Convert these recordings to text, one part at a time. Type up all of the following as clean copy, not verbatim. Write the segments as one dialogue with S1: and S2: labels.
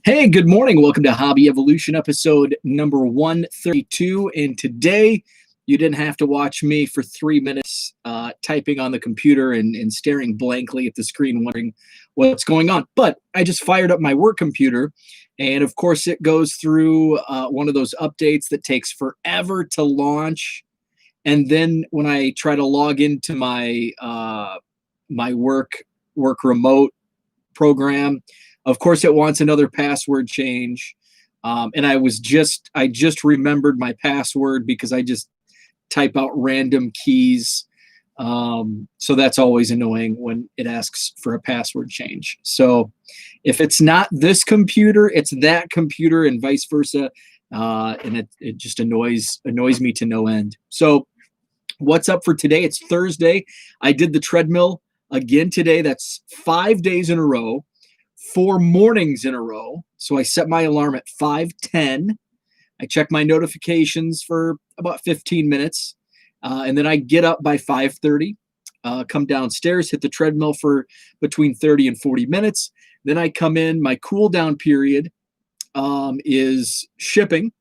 S1: Hey, good morning. Welcome to Hobby Evolution episode number 132. And today you didn't have to watch me for 3 minutes typing on the computer and staring blankly at the screen, wondering what's going on. But I just fired up my work computer. And of course, it goes through one of those updates that takes forever to launch. And then when I try to log into my work remote program, of course, it wants another password change. And I just remembered my password because I just type out random keys. So that's always annoying when it asks for a password change. So if it's not this computer, it's that computer and vice versa. And it just annoys me to no end. So what's up for today? It's Thursday. I did the treadmill again today. That's 5 days in a row. 4 mornings in a row. So I set my alarm at 5:10. I check my notifications for about 15 minutes. And then I get up by 5:30, come downstairs, hit the treadmill for between 30 and 40 minutes. Then I come in. My cool down period is shipping.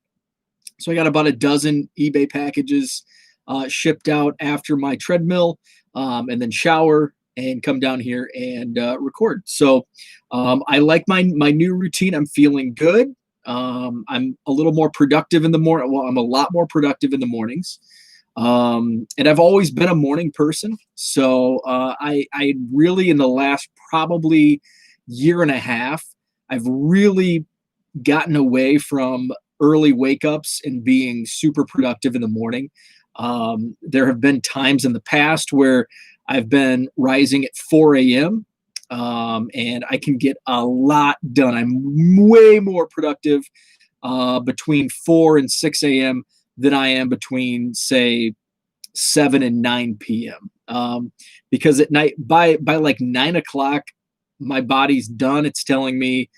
S1: So I got about a dozen eBay packages shipped out after my treadmill, and then shower and come down here and record. So I like my new routine. I'm feeling good. I'm a little more productive in the morning. Well, I'm a lot more productive in the mornings. And I've always been a morning person. So I really, in the last probably year and a half, I've really gotten away from early wake ups and being super productive in the morning. There have been times in the past where I've been rising at 4 a.m. And I can get a lot done. I'm way more productive between 4 and 6 a.m. than I am between, say, 7 and 9 p.m. Because at night, by like 9 o'clock, my body's done. It's telling me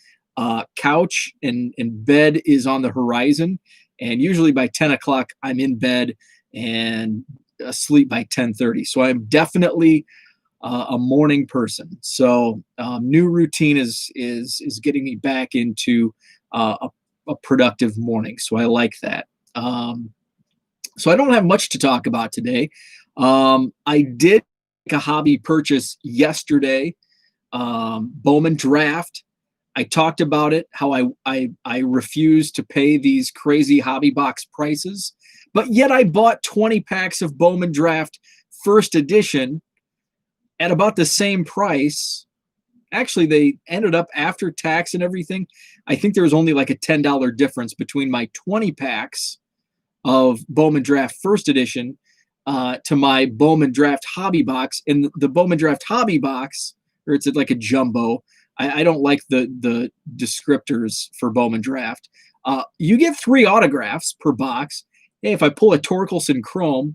S1: couch and bed is on the horizon. And usually by 10 o'clock, I'm in bed and asleep by 10:30. So I'm definitely a morning person. So new routine is getting me back into a productive morning. So I like that. So I don't have much to talk about today. I did make a hobby purchase yesterday, Bowman Draft. I talked about it, how I refuse to pay these crazy hobby box prices. But yet I bought 20 packs of Bowman Draft first edition at about the same price. Actually, they ended up, after tax and everything, I think there was only like a $10 difference between my 20 packs of Bowman Draft first edition to my Bowman Draft hobby box. And the Bowman Draft hobby box, or it's like a jumbo, I don't like the descriptors for Bowman Draft. You get 3 autographs per box. Hey, if I pull a Torkelson Chrome,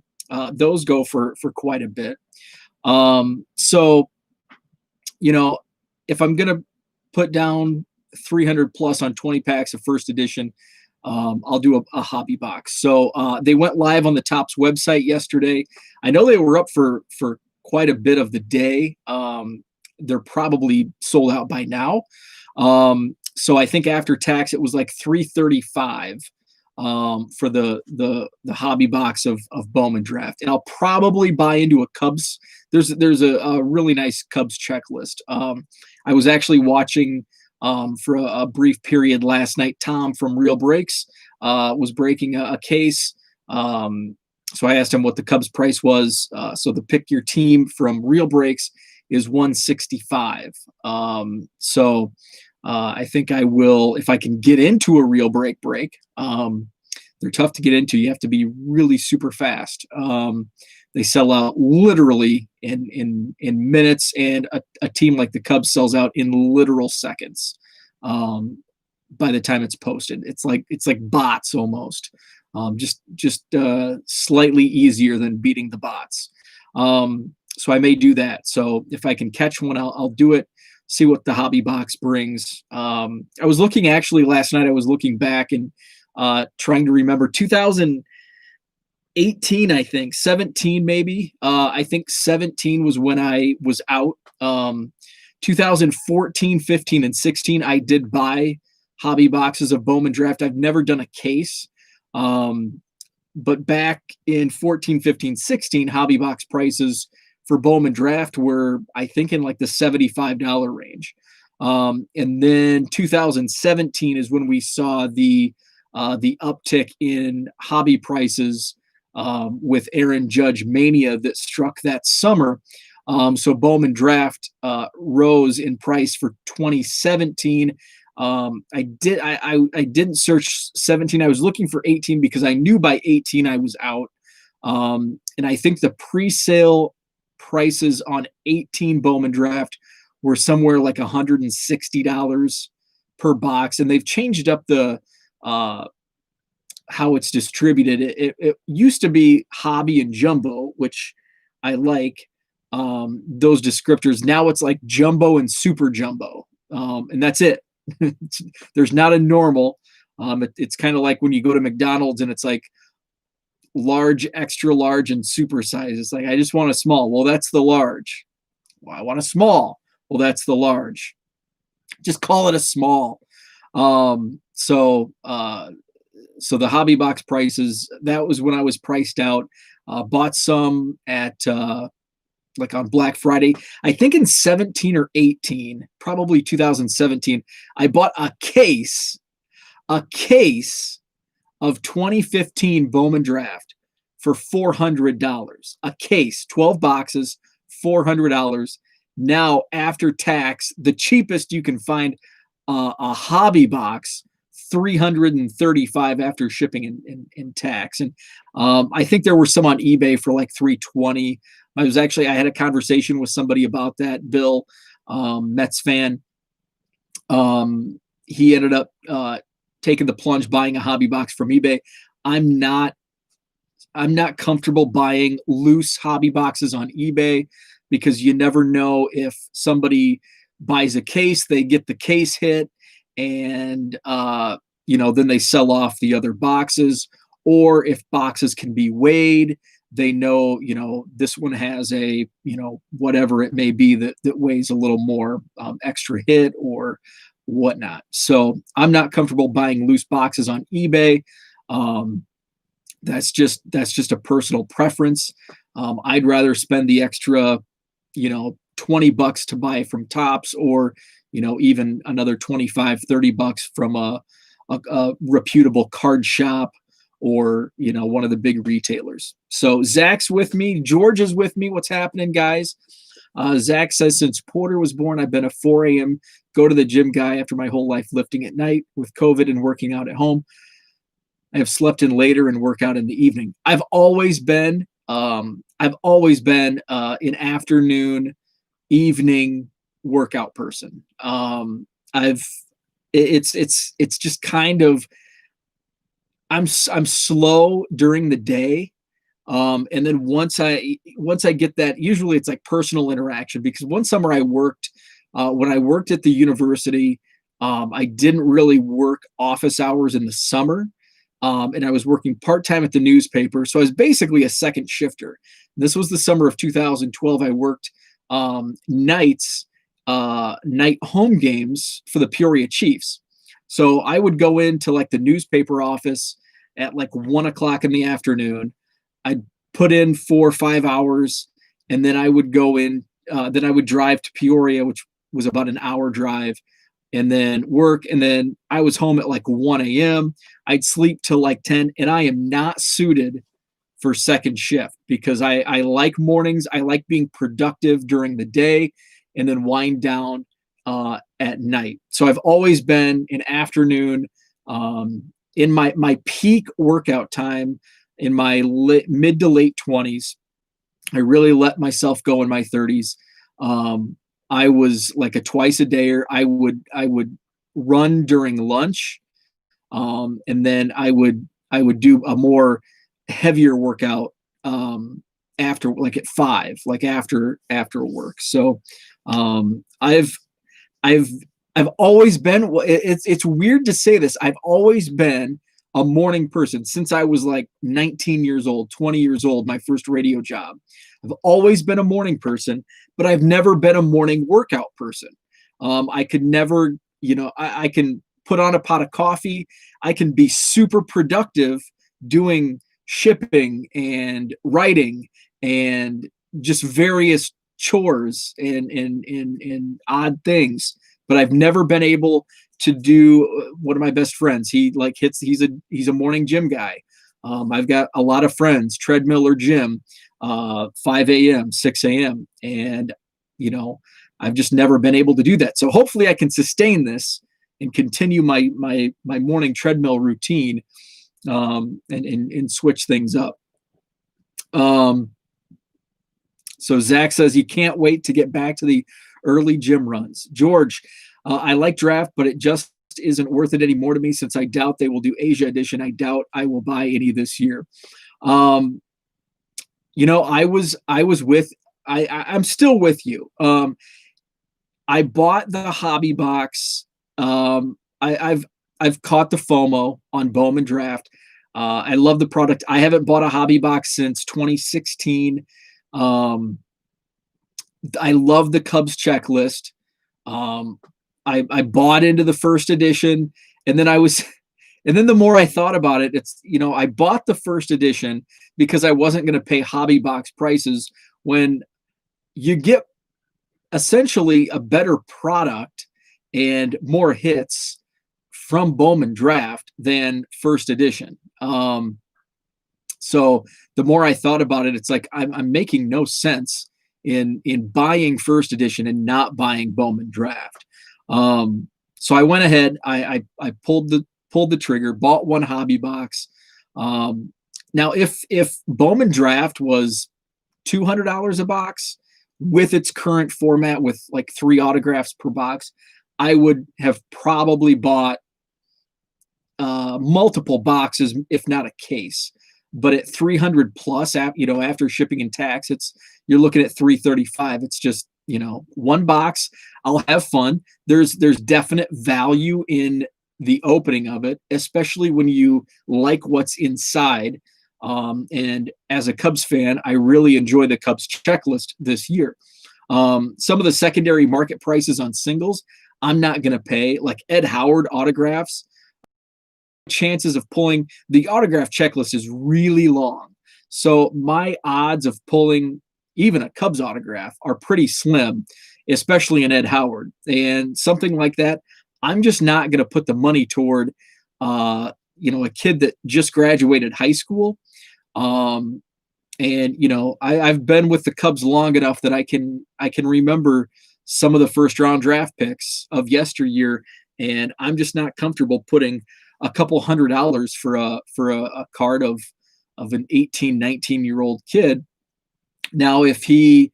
S1: those go for quite a bit. So, if I'm going to put down 300 plus on 20 packs of first edition, I'll do a hobby box. So they went live on the Topps website yesterday. I know they were up for quite a bit of the day. They're probably sold out by now. So I think after tax, it was like $335 for the hobby box of Bowman Draft. And I'll probably buy into a Cubs. There's a really nice Cubs checklist. I was actually watching for a brief period last night. Tom from Real Breaks was breaking a case. So I asked him what the Cubs price was. So the pick your team from Real Breaks is $165. So I think I will, if I can get into a Real break. They're tough to get into. You have to be really super fast. They sell out literally in minutes, and a team like the Cubs sells out in literal seconds. By the time it's posted, it's like bots almost. Just slightly easier than beating the bots. So I may do that. So if I can catch one, I'll do it. See what the hobby box brings. I was looking actually last night. I was looking back and trying to remember 2018, I think 17 maybe. I think 17 was when I was out. 2014, 15, and 16, I did buy hobby boxes of Bowman Draft. I've never done a case. But back in 14, 15, 16, hobby box prices for Bowman Draft were, I think, in like the $75 range. And then 2017 is when we saw the uptick in hobby prices with Aaron Judge Mania that struck that summer. So Bowman Draft rose in price for 2017. I didn't search 17. I was looking for 18 because I knew by 18 I was out. And I think the pre-sale prices on 18 Bowman Draft were somewhere like $160 per box, and they've changed up the how it's distributed. It used to be hobby and jumbo, which I like those descriptors. Now it's like jumbo and super jumbo, and that's it. There's not a normal. It's kind of like when you go to McDonald's and it's like large, extra large, and super size. It's like, I just want a small. Well, that's the large. Well, I want a small. Well, that's the large. Just call it a small. So the hobby box prices, that was when I was priced out. Bought some at like on Black Friday. I think in 17 or 18, probably 2017, I bought a case of 2015 Bowman Draft for $400. A case, 12 boxes, $400. Now, after tax, the cheapest you can find a hobby box, $335 after shipping and tax. And I think there were some on eBay for like $320. I had a conversation with somebody about that, Bill, Mets fan. He ended up taking the plunge, buying a hobby box from eBay. I'm not comfortable buying loose hobby boxes on eBay because you never know if somebody buys a case, they get the case hit, and then they sell off the other boxes. Or if boxes can be weighed, they know, this one has a, whatever it may be that weighs a little more, extra hit or whatnot. So I'm not comfortable buying loose boxes on eBay. That's just a personal preference. I'd rather spend the extra, $20 to buy from Topps, or, even another $25-$30 from a reputable card shop, or, one of the big retailers. So Zach's with me. George is with me. What's happening, guys? Zach says, since Porter was born, I've been a 4 a.m. go to the gym guy after my whole life lifting at night. With COVID and working out at home, I have slept in later and work out in the evening. I've always been an afternoon, evening workout person. It's just kind of, I'm slow during the day. And then once I get that, usually it's like personal interaction, because one summer I worked, when I worked at the university, I didn't really work office hours in the summer. And I was working part-time at the newspaper. So I was basically a second shifter. This was the summer of 2012. I worked night home games for the Peoria Chiefs. So I would go into like the newspaper office at like 1 o'clock in the afternoon. I'd put in 4 or 5 hours, and then I would go in, then I would drive to Peoria, which was about an hour drive, and then work. And then I was home at like 1 a.m. I'd sleep till like 10, and I am not suited for second shift because I like mornings. I like being productive during the day and then wind down at night. So I've always been an afternoon. In my peak workout time in my mid to late 20s, I really let myself go in my 30s. I was like a twice a dayer. I would run during lunch, and then I would do a more heavier workout after, like at 5, like after work. So I've always been, it's weird to say this, I've always been a morning person since I was like 19 years old, 20 years old, my first radio job. I've always been a morning person, but I've never been a morning workout person. I could never, I can put on a pot of coffee. I can be super productive doing shipping and writing and just various chores and odd things. But I've never been able to do one of my best friends. He's a morning gym guy. I've got a lot of friends, Treadmill or gym, 5 a.m., 6 a.m. And, I've just never been able to do that. So hopefully I can sustain this and continue my morning treadmill routine, and switch things up. So Zach says he can't wait to get back to the early gym runs. George, I like draft, but it just isn't worth it anymore to me since I doubt they will do Asia edition. I doubt I will buy any this year. I'm still with you. I bought the hobby box. I've caught the FOMO on Bowman Draft. I love the product. I haven't bought a hobby box since 2016. I love the Cubs checklist. I bought into the first edition, and then the more I thought about it, I bought the first edition because I wasn't going to pay hobby box prices when you get essentially a better product and more hits from Bowman Draft than first edition. So the more I thought about it, it's like I'm making no sense in buying first edition and not buying Bowman Draft. So I went ahead, I pulled the trigger, bought one hobby box. Now if Bowman Draft was $200 a box with its current format with like 3 autographs per box, I would have probably bought multiple boxes, if not a case. But at 300 plus, after shipping and tax, you're looking at 335. It's just, one box. I'll have fun. There's definite value in the opening of it, especially when you like what's inside. And as a Cubs fan, I really enjoy the Cubs checklist this year. Some of the secondary market prices on singles, I'm not going to pay. Like Ed Howard autographs, chances of pulling the autograph checklist is really long. So my odds of pulling even a Cubs autograph are pretty slim, especially in Ed Howard. And something like that, I'm just not going to put the money toward, a kid that just graduated high school. And I've been with the Cubs long enough that I can remember some of the first round draft picks of yesteryear, and I'm just not comfortable putting a couple $100 for a card of an 18, 19-year-old kid. Now, if he,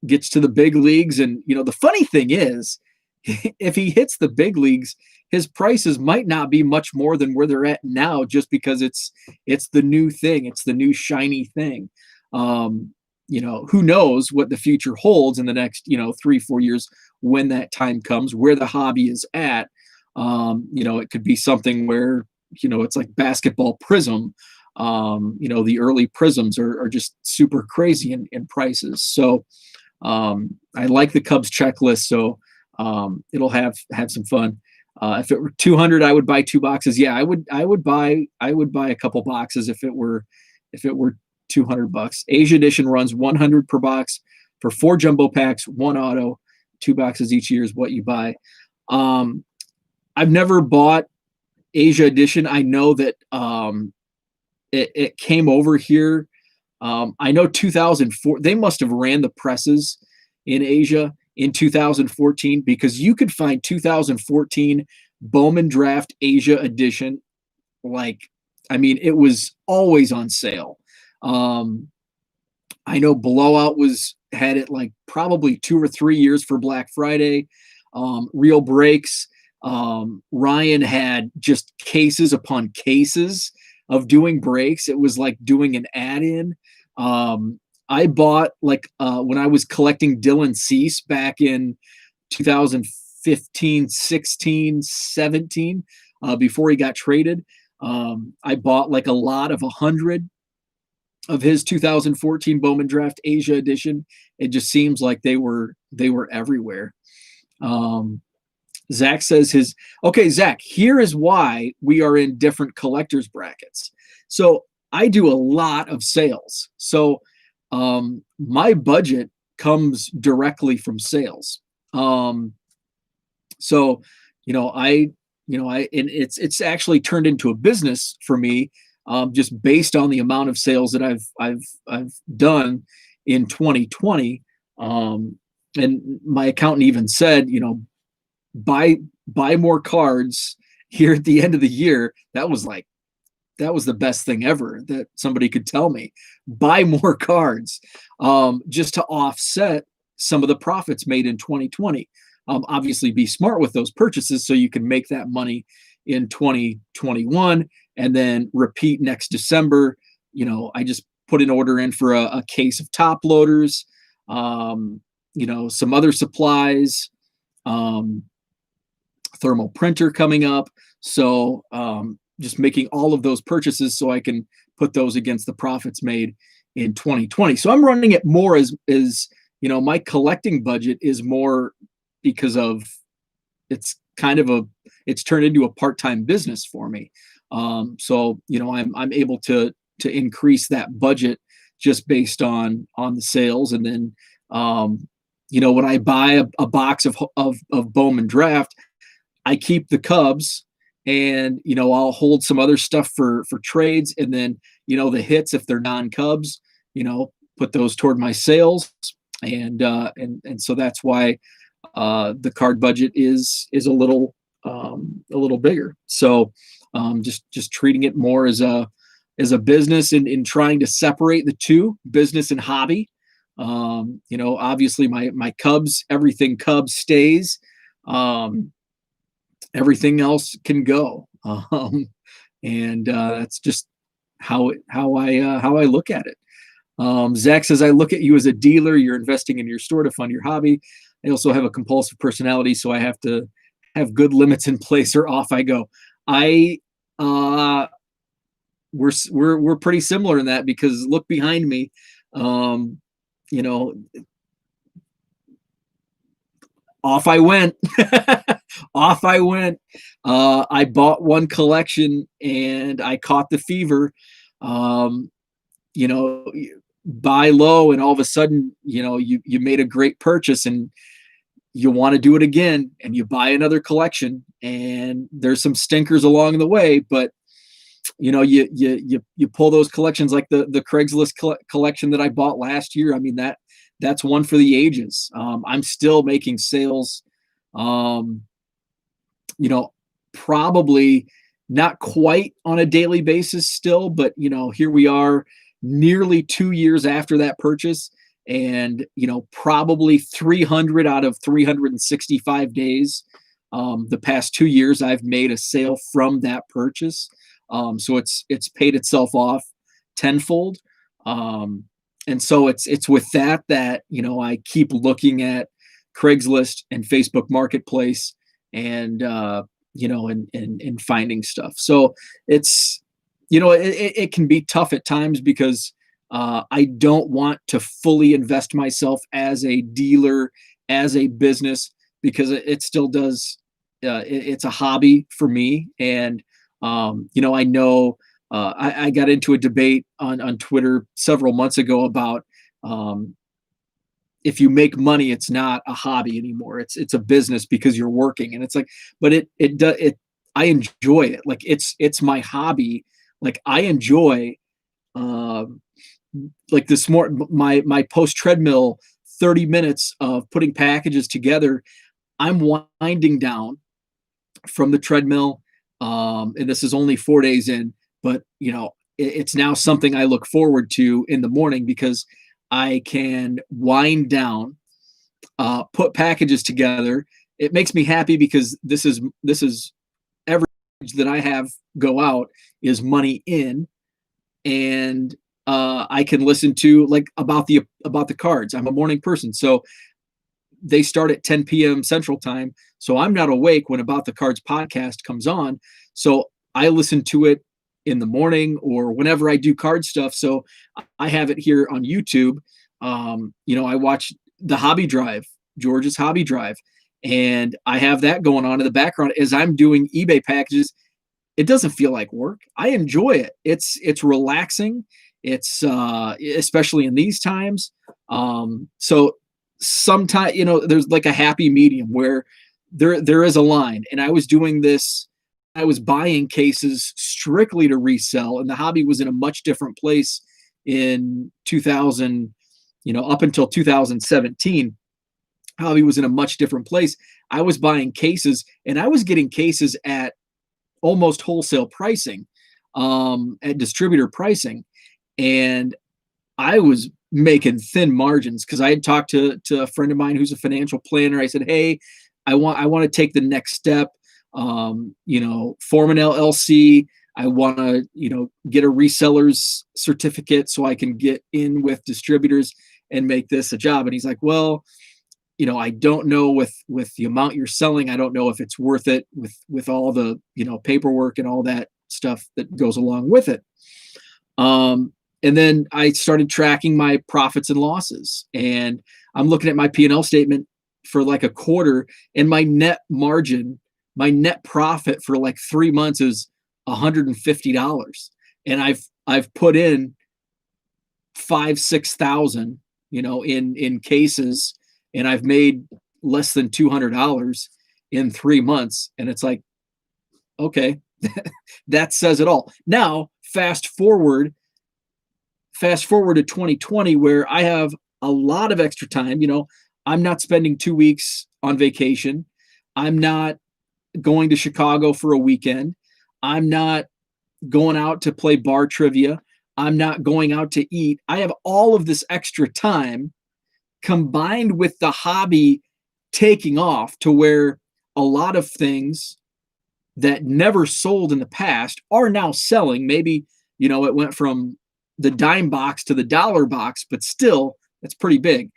S1: gets to the big leagues, and the funny thing is, if he hits the big leagues, his prices might not be much more than where they're at now, just because it's the new thing, it's the new shiny thing. Who knows what the future holds in the next 3-4 years when that time comes, where the hobby is at. It could be something where it's like basketball prism. The early prisms are just super crazy in prices. So I like the Cubs checklist, so it'll have some fun. If it were 200, I would buy 2 boxes. Yeah, I would buy a couple boxes if it were $200. Asia edition runs 100 per box for 4 jumbo packs, 1 auto, 2 boxes each year is what you buy. I've never bought Asia edition. I know that it came over here. I know 2004, they must have ran the presses in Asia in 2014, because you could find 2014 Bowman Draft Asia edition. It was always on sale. I know Blowout had it like probably 2 or 3 years for Black Friday. Real Breaks. Ryan had just cases upon cases of doing breaks. It was like doing an add-in. I bought when I was collecting Dylan Cease back in 2015, 16, 17, before he got traded. I bought like a lot of 100 of his 2014 Bowman Draft Asia edition. It just seems like they were everywhere. Zach says okay, Zach, here is why we are in different collectors brackets. So I do a lot of sales. So my budget comes directly from sales. Um, so, and it's actually turned into a business for me, just based on the amount of sales that I've done in 2020. And my accountant even said, buy buy more cards here at the end of the year. That was the best thing ever that somebody could tell me. Buy more cards, just to offset some of the profits made in 2020. Obviously, be smart with those purchases so you can make that money in 2021 and then repeat next December. I just put an order in for a case of top loaders, some other supplies, um, thermal printer coming up. So just making all of those purchases so I can put those against the profits made in 2020. So I'm running it more as my collecting budget is more because of it's it's turned into a part-time business for me. So I'm able to increase that budget just based on the sales. And then when I buy a box of Bowman Draft, I keep the Cubs, and I'll hold some other stuff for trades, and then the hits, if they're non-Cubs, put those toward my sales. And so that's why the card budget is a little bigger. So just treating it more as a business, and in trying to separate the two, business and hobby. Obviously my Cubs, everything Cubs stays. Everything else can go. And that's just how I look at it. Zach says, I look at you as a dealer. You're investing in your store to fund your hobby. I also have a compulsive personality, so I have to have good limits in place or off I go. We're pretty similar in that, because look behind me. Off I went. Off I went. I bought one collection and I caught the fever. Buy low, and all of a sudden, you made a great purchase, and you want to do it again, and you buy another collection, and there's some stinkers along the way, but you pull those collections, like the Craigslist collection that I bought last year. I mean, that's one for the ages. I'm still making sales, probably not quite on a daily basis still, but here we are nearly 2 years after that purchase, and probably 300 out of 365 days, the past 2 years, I've made a sale from that purchase. So it's paid itself off tenfold. And so it's with that I keep looking at Craigslist and Facebook Marketplace, and and finding stuff. So it's it can be tough at times, because I don't want to fully invest myself as a dealer, as a business, because it still does. It's a hobby for me, and I know I got into a debate on Twitter several months ago about if you make money, it's not a hobby anymore. It's a business, because you're working, and it's like, but I enjoy it. Like it's my hobby. Like I enjoy like this my post treadmill 30 minutes of putting packages together. I'm winding down from the treadmill. And this is only 4 days in, but it's now something I look forward to in the morning, because I can wind down, put packages together. It makes me happy, because this is every that I have go out is money in, and I can listen to about the cards. I'm a morning person, so they start at 10 p.m. Central Time. So I'm not awake when About the Cards podcast comes on. So I listen to it in the morning or whenever I do card stuff. So I have it here on YouTube. I watch the Hobby Drive, George's Hobby Drive, And I have that going on in the background as I'm doing eBay packages. It doesn't feel like work. I enjoy it. It's relaxing. It's especially in these times. So sometimes, there's like a happy medium where there is a line. And I was doing this. I was buying cases strictly to resell, and the hobby was in a much different place in 2000. Up until 2017, hobby was in a much different place. I was buying cases, and I was getting cases at almost wholesale pricing, at distributor pricing, and I was making thin margins because I had talked to a friend of mine who's a financial planner. I said, "Hey, I want to take the next step. Form an LLC. I want to, get a reseller's certificate so I can get in with distributors and make this a job." And he's like, "Well, I don't know with the amount you're selling. I don't know if it's worth it with all the, paperwork and all that stuff that goes along with it." And then I started tracking my profits and losses, and I'm looking at my P&L statement for like a quarter, and my net margin, my net profit for like 3 months is $150. And I've put in 5,000-6,000, in cases, and I've made less than $200 in 3 months. And it's like, okay, that says it all. Now, fast forward to 2020, where I have a lot of extra time. I'm not spending 2 weeks on vacation. I'm not going to Chicago for a weekend. I'm not going out to play bar trivia. I'm not going out to eat. I have all of this extra time combined with the hobby taking off to where a lot of things that never sold in the past are now selling. Maybe, it went from the dime box to the dollar box, but still, it's pretty big.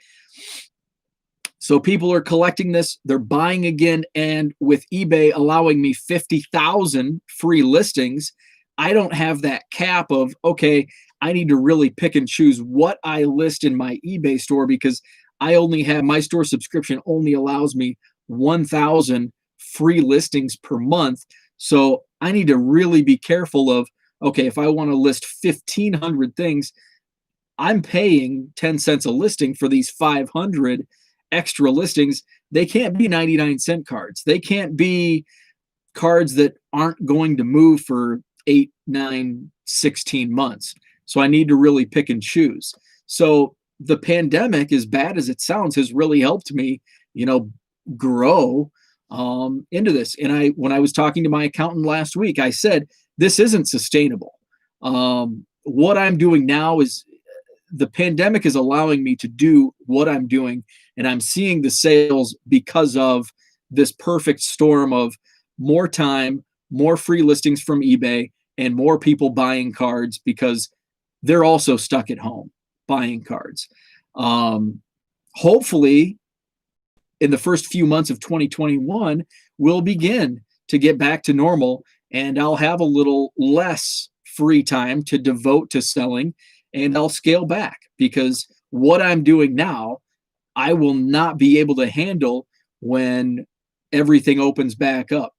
S1: So people are collecting this, they're buying again, and with eBay allowing me 50,000 free listings, I don't have that cap of, okay, I need to really pick and choose what I list in my eBay store, because I only have, my store subscription only allows me 1,000 free listings per month. So I need to really be careful of, okay, if I want to list 1,500 things, I'm paying 10 cents a listing for these 500 extra listings. They can't be 99-cent cards. They can't be cards that aren't going to move for 8, 9, 16 months. So I need to really pick and choose. So the pandemic, as bad as it sounds, has really helped me, grow into this. And when I was talking to my accountant last week, I said, this isn't sustainable. What I'm doing now is, the pandemic is allowing me to do what I'm doing, and I'm seeing the sales because of this perfect storm of more time, more free listings from eBay, and more people buying cards because they're also stuck at home buying cards. Hopefully, in the first few months of 2021, we'll begin to get back to normal, and I'll have a little less free time to devote to selling, and I'll scale back, because what I'm doing now, I will not be able to handle when everything opens back up.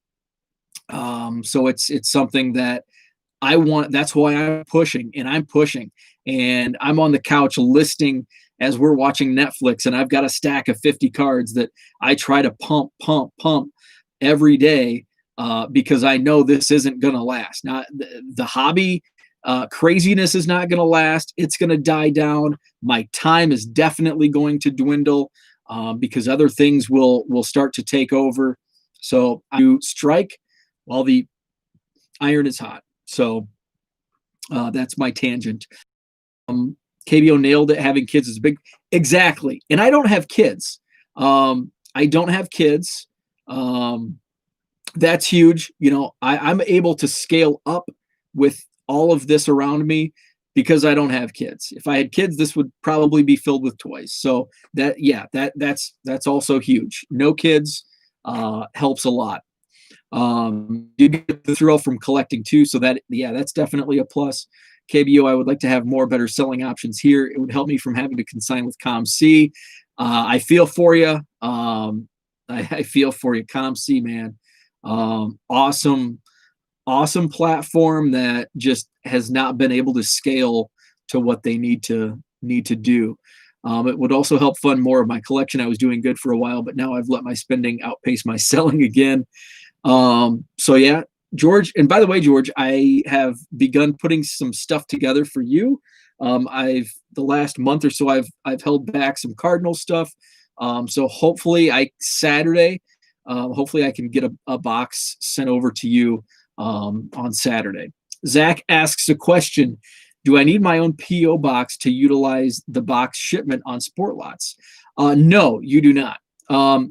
S1: So it's something that I want. That's why I'm pushing, and I'm on the couch listing as we're watching Netflix, and I've got a stack of 50 cards that I try to pump every day, because I know this isn't going to last. Now, the hobby craziness is not going to last. It's going to die down. My time is definitely going to dwindle, because other things will start to take over. So I do strike while the iron is hot. So that's my tangent. KBO nailed it. Having kids is big. Exactly. And I don't have kids. I don't have kids. That's huge. I'm able to scale up with all of this around me because I don't have kids. If I had kids, this would probably be filled with toys. So that's also huge. No kids helps a lot. You get the thrill from collecting too. So that's definitely a plus. KBO, I would like to have more better selling options here. It would help me from having to consign with ComC. I feel for you. I feel for you. ComC, man. Awesome, awesome platform that just has not been able to scale to what they need to do. It would also help fund more of my collection. I was doing good for a while, but now I've let my spending outpace my selling again. So yeah, George. And by the way, George, I have begun putting some stuff together for you. I've the last month or so, I've held back some Cardinal stuff. So hopefully Saturday, hopefully I can get a box sent over to you on Saturday. Zach asks a question: do I need my own PO box to utilize the box shipment on Sport Lots? No, you do not.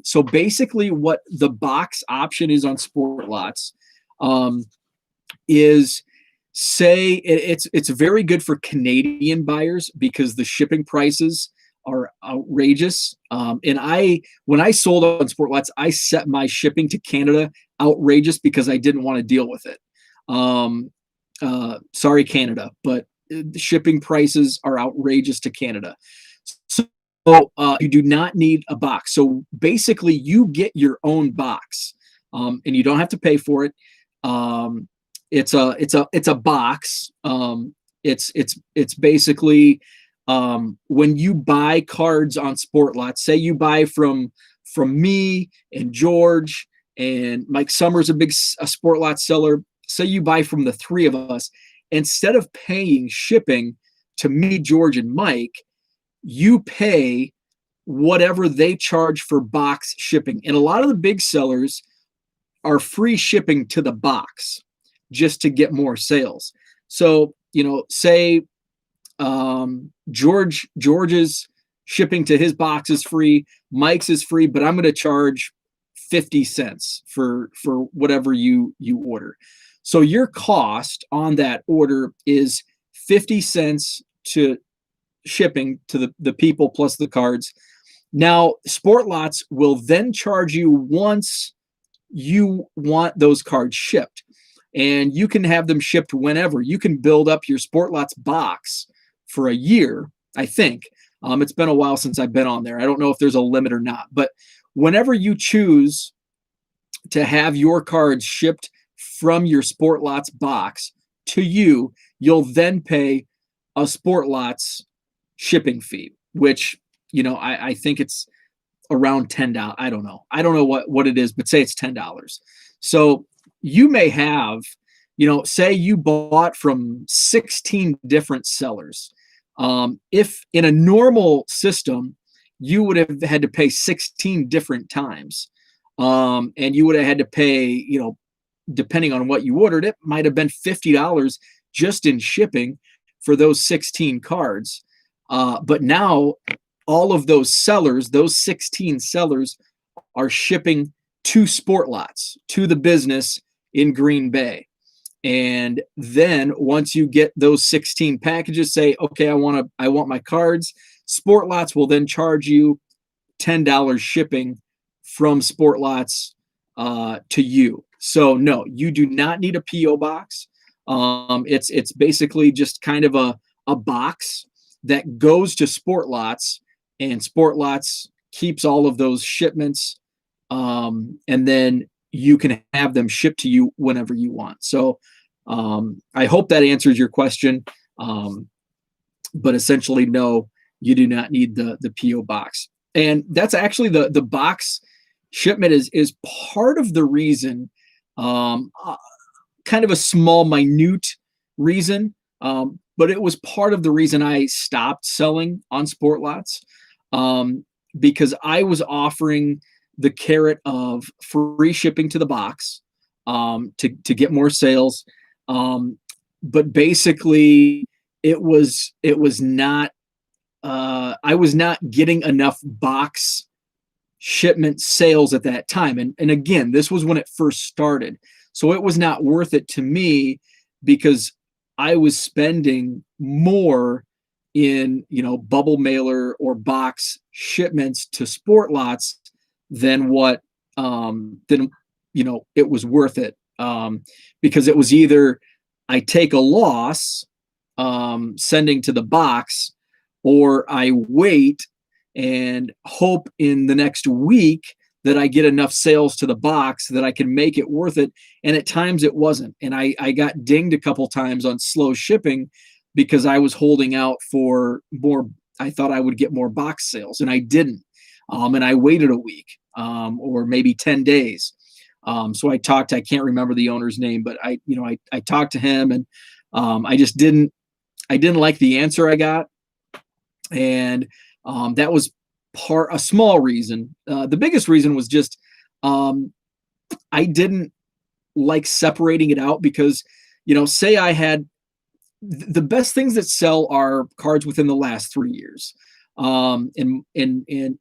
S1: So basically, what the box option is on Sport Lots is, say it's very good for Canadian buyers because the shipping prices are outrageous. And when I sold on Sport Lots, I set my shipping to Canada outrageous because I didn't want to deal with it. Sorry, Canada, but the shipping prices are outrageous to Canada. So you do not need a box. So basically, you get your own box, and you don't have to pay for it. It's a box. It's basically when you buy cards on Sport Lots. Say you buy from me and George and Mike Summers, a Sport Lot seller. Say you buy from the three of us. Instead of paying shipping to me, George, and Mike, you pay whatever they charge for box shipping. And a lot of the big sellers are free shipping to the box just to get more sales. So, say George's shipping to his box is free, Mike's is free, but I'm going to charge 50 cents for whatever you order. So your cost on that order is 50 cents to shipping to the people plus the cards. Now, Sport Lots will then charge you once you want those cards shipped. And you can have them shipped whenever. You can build up your Sport Lots box for a year, I think. It's been a while since I've been on there. I don't know if there's a limit or not. But whenever you choose to have your cards shipped from your Sport Lots box to you, you'll then pay a Sport Lots shipping fee, which, I think it's around $10. I don't know what it is, but say it's $10. So you may have, say you bought from 16 different sellers. If in a normal system, you would have had to pay 16 different times. And you would have had to pay, depending on what you ordered, it might have been $50 just in shipping for those 16 cards. But now all of those sellers, those 16 sellers, are shipping to Sport Lots, to the business in Green Bay. And then once you get those 16 packages, say, okay, I want my cards, Sport Lots will then charge you $10 shipping from Sport Lots to you. So no, you do not need a PO box. It's basically just kind of a box that goes to Sport Lots, and Sport Lots keeps all of those shipments, and then you can have them shipped to you whenever you want. So I hope that answers your question. But essentially, no, you do not need the PO box. And that's actually the box shipment is part of the reason, kind of a small, minute reason, but it was part of the reason I stopped selling on Sport Lots, because I was offering the carrot of free shipping to the box, to get more sales. But basically, it was not. I was not getting enough box shipment sales at that time. And again, this was when it first started. So it was not worth it to me because I was spending more in, bubble mailer or box shipments to Sport Lots than what, it was worth it. Because it was either I take a loss, sending to the box, or I wait and hope in the next week that I get enough sales to the box that I can make it worth it. And at times it wasn't. And I got dinged a couple times on slow shipping because I was holding out for more. I thought I would get more box sales, and I didn't. And I waited a week or maybe 10 days. So I can't remember the owner's name, but I talked to him, and I didn't like the answer I got. And that was a small reason. The biggest reason was just I didn't like separating it out because, say I had the best things that sell are cards within the last 3 years, and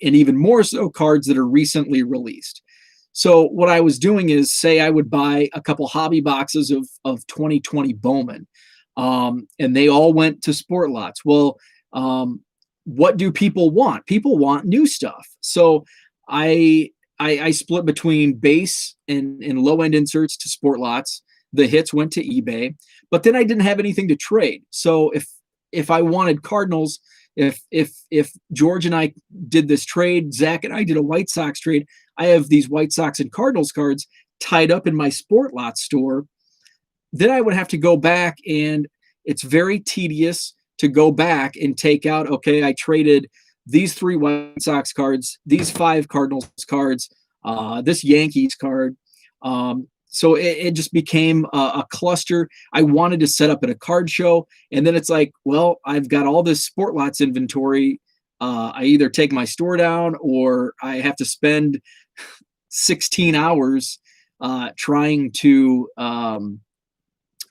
S1: even more so cards that are recently released. So what I was doing is, say I would buy a couple hobby boxes of 2020 Bowman, and they all went to Sport Lots. Well, what do people want? People want new stuff. So I split between base and low end inserts to Sport Lots. The hits went to eBay, but then I didn't have anything to trade. So if I wanted Cardinals, if George and I did this trade, Zach and I did a White Sox trade, I have these White Sox and Cardinals cards tied up in my Sport Lot store. Then I would have to go back, and it's very tedious to go back and take out, okay, I traded these 3 White Sox cards, these 5 Cardinals cards, this Yankees card. So it just became a cluster. I wanted to set up at a card show, and then it's like, well, I've got all this Sport Lots inventory. I either take my store down, or I have to spend 16 hours trying to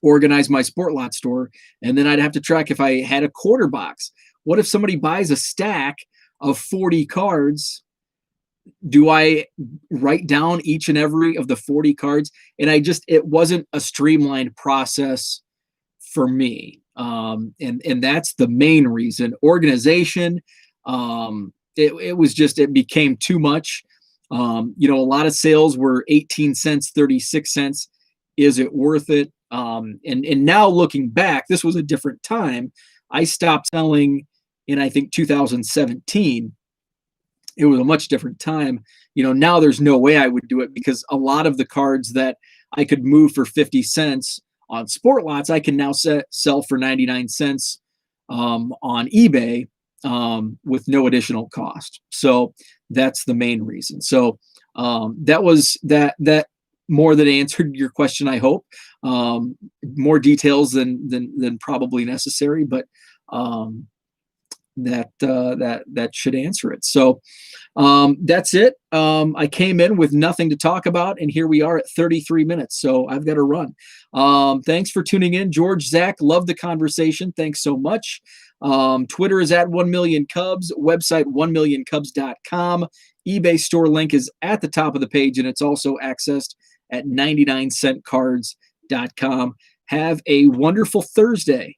S1: organize my Sport Lot store. And then I'd have to track if I had a quarter box. What if somebody buys a stack of 40 cards? Do I write down each and every of the 40 cards? And it wasn't a streamlined process for me. And that's the main reason. Organization, it became too much. A lot of sales were 18 cents, 36 cents. Is it worth it? And now looking back, this was a different time. I stopped selling in, I think, 2017. It was a much different time. Now there's no way I would do it, because a lot of the cards that I could move for 50 cents on Sport Lots, I can now sell for 99 cents on eBay with no additional cost. So that's the main reason. So that more than answered your question, I hope. More details than probably necessary, but that should answer it. So that's it. I came in with nothing to talk about, and here we are at 33 minutes. So I've got to run. Thanks for tuning in, George, Zach. Love the conversation. Thanks so much. Twitter is at 1 million Cubs. Website 1millioncubs.com. eBay store link is at the top of the page, and it's also accessed at 99centcards.com. Have a wonderful Thursday.